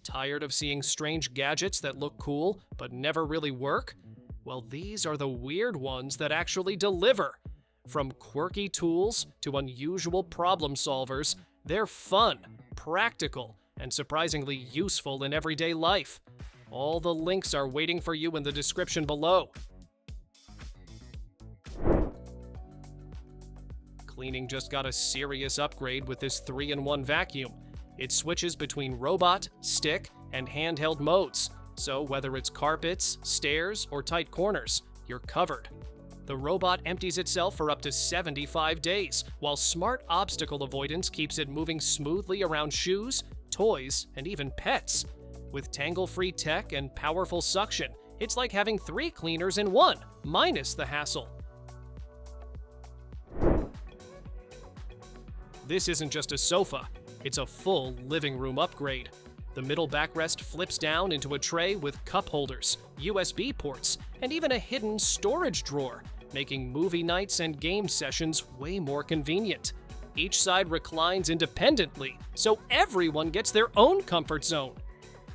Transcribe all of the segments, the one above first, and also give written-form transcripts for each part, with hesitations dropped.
Tired of seeing strange gadgets that look cool but never really work? Well, these are the weird ones that actually deliver. From quirky tools to unusual problem solvers, they're fun, practical, and surprisingly useful in everyday life. All the links are waiting for you in the description below. Cleaning just got a serious upgrade with this 3-in-1 vacuum. It switches between robot, stick, and handheld modes, so whether it's carpets, stairs, or tight corners, you're covered. The robot empties itself for up to 75 days, while smart obstacle avoidance keeps it moving smoothly around shoes, toys, and even pets. With tangle-free tech and powerful suction, it's like having 3 cleaners in one, minus the hassle. This isn't just a sofa, it's a full living room upgrade. The middle backrest flips down into a tray with cup holders, USB ports, and even a hidden storage drawer, making movie nights and game sessions way more convenient. Each side reclines independently, so everyone gets their own comfort zone.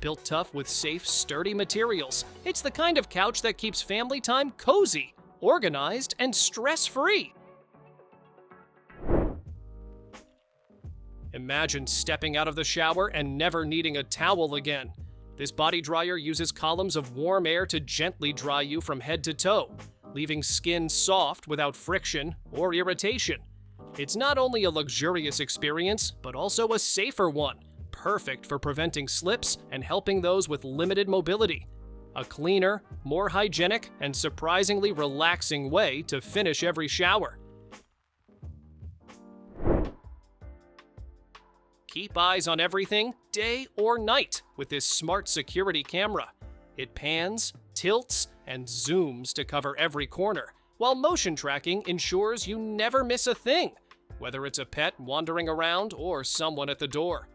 Built tough with safe, sturdy materials, it's the kind of couch that keeps family time cozy, organized, and stress-free. Imagine stepping out of the shower and never needing a towel again. This body dryer uses columns of warm air to gently dry you from head to toe, leaving skin soft without friction or irritation. It's not only a luxurious experience, but also a safer one, perfect for preventing slips and helping those with limited mobility. A cleaner, more hygienic, and surprisingly relaxing way to finish every shower. Keep eyes on everything, day or night, with this smart security camera. It pans, tilts, and zooms to cover every corner, while motion tracking ensures you never miss a thing, whether it's a pet wandering around or someone at the door.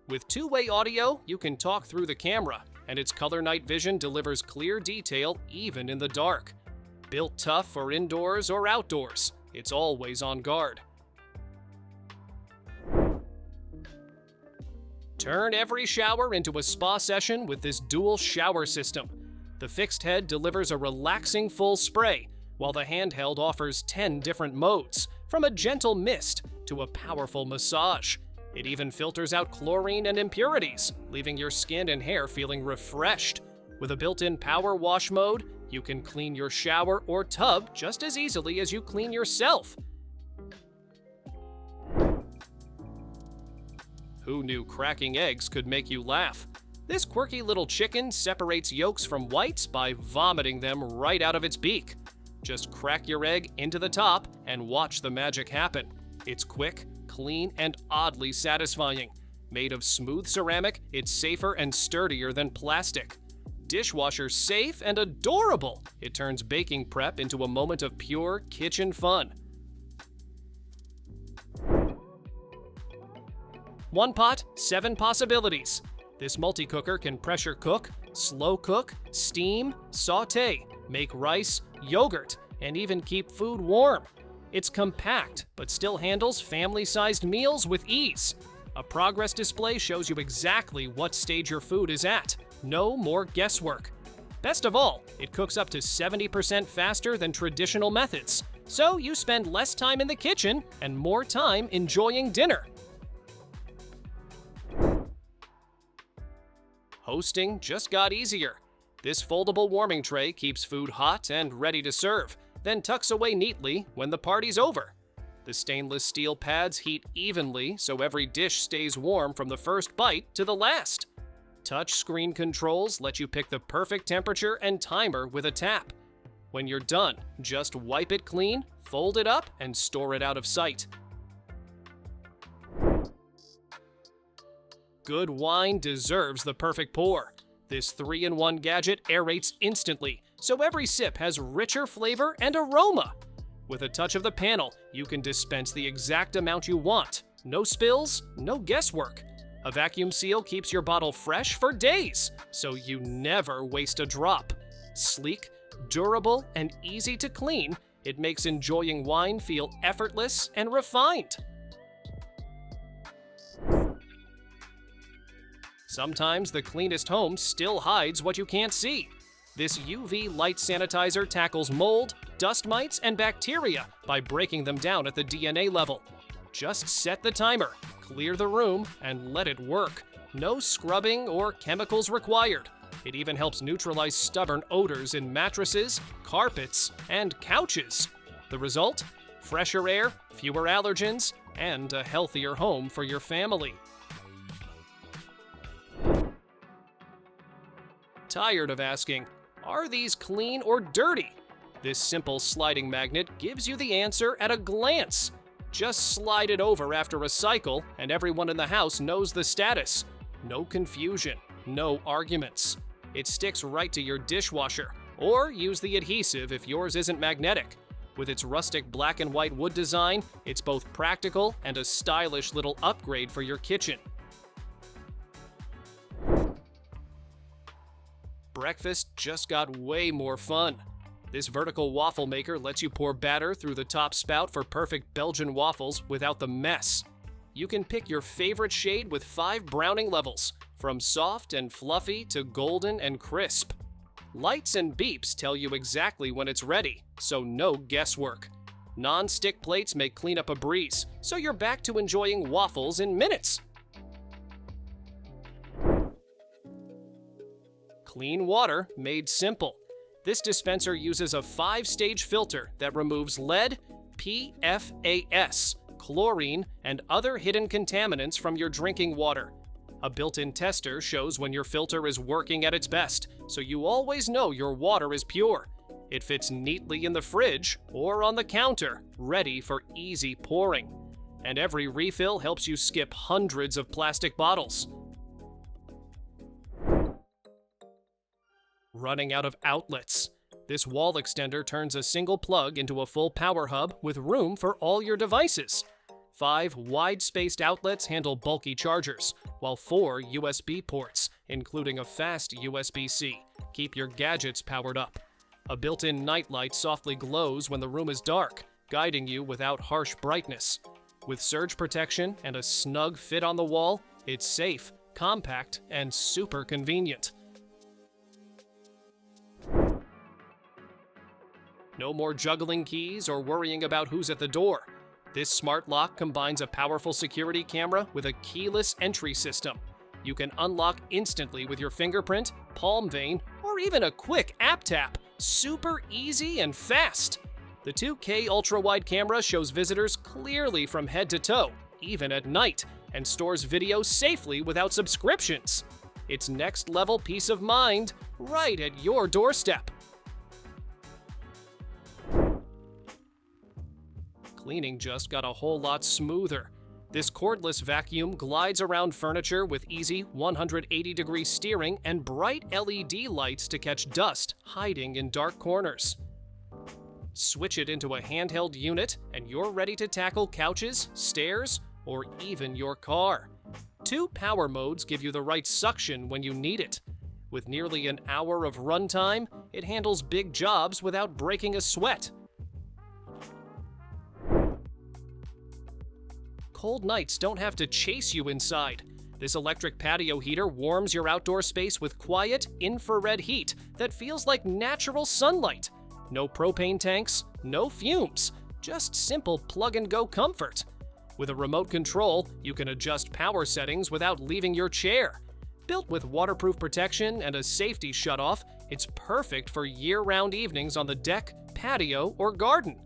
With two-way audio, you can talk through the camera, and its color night vision delivers clear detail even in the dark. Built tough for indoors or outdoors, it's always on guard. Turn every shower into a spa session with this dual shower system. The fixed head delivers a relaxing full spray, while the handheld offers 10 different modes, from a gentle mist to a powerful massage. It even filters out chlorine and impurities, leaving your skin and hair feeling refreshed. With a built-in power wash mode, you can clean your shower or tub just as easily as you clean yourself. Who knew cracking eggs could make you laugh? This quirky little chicken separates yolks from whites by vomiting them right out of its beak. Just crack your egg into the top and watch the magic happen. It's quick, clean, and oddly satisfying. Made of smooth ceramic, it's safer and sturdier than plastic. Dishwasher safe and adorable, it turns baking prep into a moment of pure kitchen fun. One pot, 7 possibilities. This multi-cooker can pressure cook, slow cook, steam, saute, make rice, yogurt, and even keep food warm. It's compact, but still handles family-sized meals with ease. A progress display shows you exactly what stage your food is at. No more guesswork. Best of all, it cooks up to 70% faster than traditional methods, so you spend less time in the kitchen and more time enjoying dinner. Hosting just got easier. This foldable warming tray keeps food hot and ready to serve, then tucks away neatly when the party's over. The stainless steel pads heat evenly so every dish stays warm from the first bite to the last. Touch screen controls let you pick the perfect temperature and timer with a tap. When you're done, just wipe it clean, fold it up, and store it out of sight. Good wine deserves the perfect pour. This 3-in-1 gadget aerates instantly, so every sip has richer flavor and aroma. With a touch of the panel, you can dispense the exact amount you want. No spills, no guesswork. A vacuum seal keeps your bottle fresh for days, so you never waste a drop. Sleek, durable, and easy to clean, it makes enjoying wine feel effortless and refined. Sometimes the cleanest home still hides what you can't see. This UV light sanitizer tackles mold, dust mites, and bacteria by breaking them down at the DNA level. Just set the timer, clear the room, and let it work. No scrubbing or chemicals required. It even helps neutralize stubborn odors in mattresses, carpets, and couches. The result? Fresher air, fewer allergens, and a healthier home for your family. Tired of asking, are these clean or dirty? This simple sliding magnet gives you the answer at a glance. Just slide it over after a cycle, and everyone in the house knows the status. No confusion, no arguments. It sticks right to your dishwasher, or use the adhesive if yours isn't magnetic. With its rustic black and white wood design, it's both practical and a stylish little upgrade for your kitchen. Breakfast just got way more fun. This vertical waffle maker lets you pour batter through the top spout for perfect Belgian waffles without the mess. You can pick your favorite shade with 5 browning levels, from soft and fluffy to golden and crisp. Lights and beeps tell you exactly when it's ready, so no guesswork. Non-stick plates make cleanup a breeze, so you're back to enjoying waffles in minutes. Clean water made simple. This dispenser uses a 5-stage filter that removes lead, PFAS, chlorine, and other hidden contaminants from your drinking water. A built-in tester shows when your filter is working at its best, so you always know your water is pure. It fits neatly in the fridge or on the counter, ready for easy pouring. And every refill helps you skip hundreds of plastic bottles. Running out of outlets. This wall extender turns a single plug into a full power hub with room for all your devices. 5 wide-spaced outlets handle bulky chargers, while 4 USB ports, including a fast USB-C, keep your gadgets powered up. A built-in nightlight softly glows when the room is dark, guiding you without harsh brightness. With surge protection and a snug fit on the wall, it's safe, compact, and super convenient. No more juggling keys or worrying about who's at the door. This smart lock combines a powerful security camera with a keyless entry system. You can unlock instantly with your fingerprint, palm vein, or even a quick app tap. Super easy and fast. The 2K ultra-wide camera shows visitors clearly from head to toe, even at night, and stores video safely without subscriptions. It's next-level peace of mind right at your doorstep. Cleaning just got a whole lot smoother. This cordless vacuum glides around furniture with easy 180-degree steering and bright LED lights to catch dust hiding in dark corners. Switch it into a handheld unit and you're ready to tackle couches, stairs, or even your car. 2 power modes give you the right suction when you need it. With nearly an hour of runtime, it handles big jobs without breaking a sweat. Cold nights don't have to chase you inside. This electric patio heater warms your outdoor space with quiet, infrared heat that feels like natural sunlight. No propane tanks, no fumes, just simple plug-and-go comfort. With a remote control, you can adjust power settings without leaving your chair. Built with waterproof protection and a safety shutoff, it's perfect for year-round evenings on the deck, patio, or garden.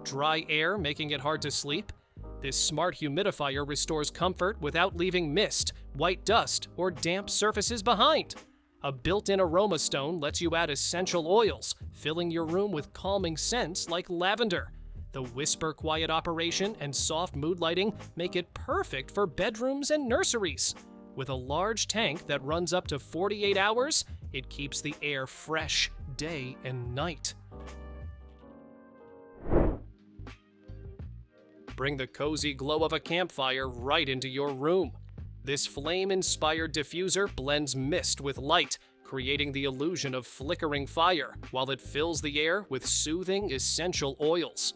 Dry air making it hard to sleep? This smart humidifier restores comfort without leaving mist, white dust, or damp surfaces behind. A built-in aroma stone lets you add essential oils, filling your room with calming scents like lavender. The whisper quiet operation and soft mood lighting make it perfect for bedrooms and nurseries. With a large tank that runs up to 48 hours, it keeps the air fresh day and night. Bring the cozy glow of a campfire right into your room. This flame-inspired diffuser blends mist with light, creating the illusion of flickering fire while it fills the air with soothing, essential oils.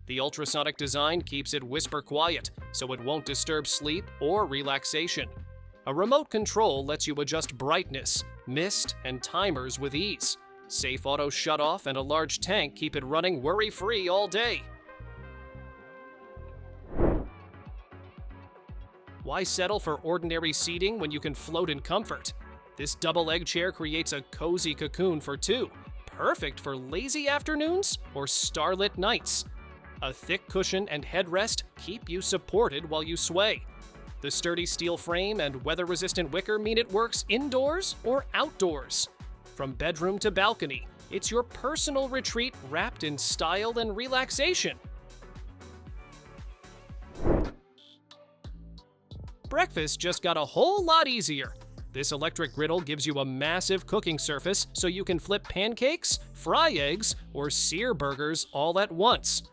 The ultrasonic design keeps it whisper quiet, so it won't disturb sleep or relaxation. A remote control lets you adjust brightness, mist, and timers with ease. Safe auto shutoff and a large tank keep it running worry-free all day. Why settle for ordinary seating when you can float in comfort? This double egg chair creates a cozy cocoon for two, perfect for lazy afternoons or starlit nights. A thick cushion and headrest keep you supported while you sway. The sturdy steel frame and weather-resistant wicker mean it works indoors or outdoors. From bedroom to balcony, it's your personal retreat wrapped in style and relaxation. Breakfast just got a whole lot easier. This electric griddle gives you a massive cooking surface so you can flip pancakes, fry eggs, or sear burgers all at once.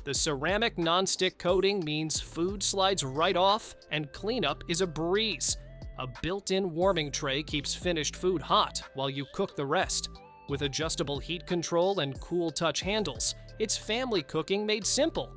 The ceramic non-stick coating means food slides right off and cleanup is a breeze. A built-in warming tray keeps finished food hot while you cook the rest. With adjustable heat control and cool touch handles, it's family cooking made simple.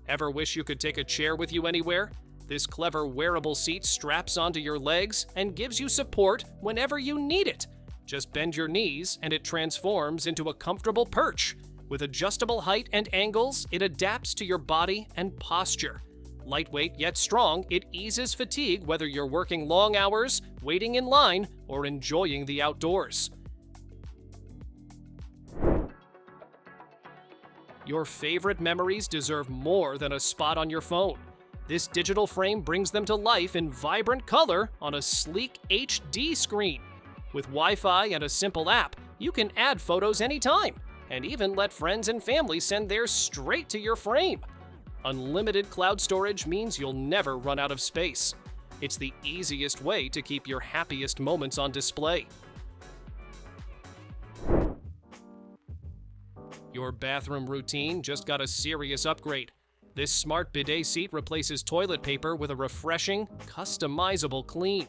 Ever wish you could take a chair with you anywhere? This clever wearable seat straps onto your legs and gives you support whenever you need it. Just bend your knees and it transforms into a comfortable perch. With adjustable height and angles, it adapts to your body and posture. Lightweight yet strong, it eases fatigue whether you're working long hours, waiting in line, or enjoying the outdoors. Your favorite memories deserve more than a spot on your phone. This digital frame brings them to life in vibrant color on a sleek HD screen. With Wi-Fi and a simple app, you can add photos anytime, and even let friends and family send theirs straight to your frame. Unlimited cloud storage means you'll never run out of space. It's the easiest way to keep your happiest moments on display. Your bathroom routine just got a serious upgrade. This smart bidet seat replaces toilet paper with a refreshing, customizable clean.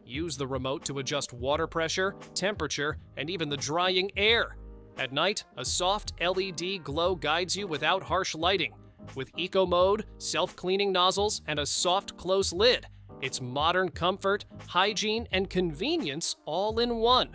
Use the remote to adjust water pressure, temperature, and even the drying air. At night, a soft LED glow guides you without harsh lighting. With eco mode, self-cleaning nozzles, and a soft close lid, it's modern comfort, hygiene, and convenience all in one.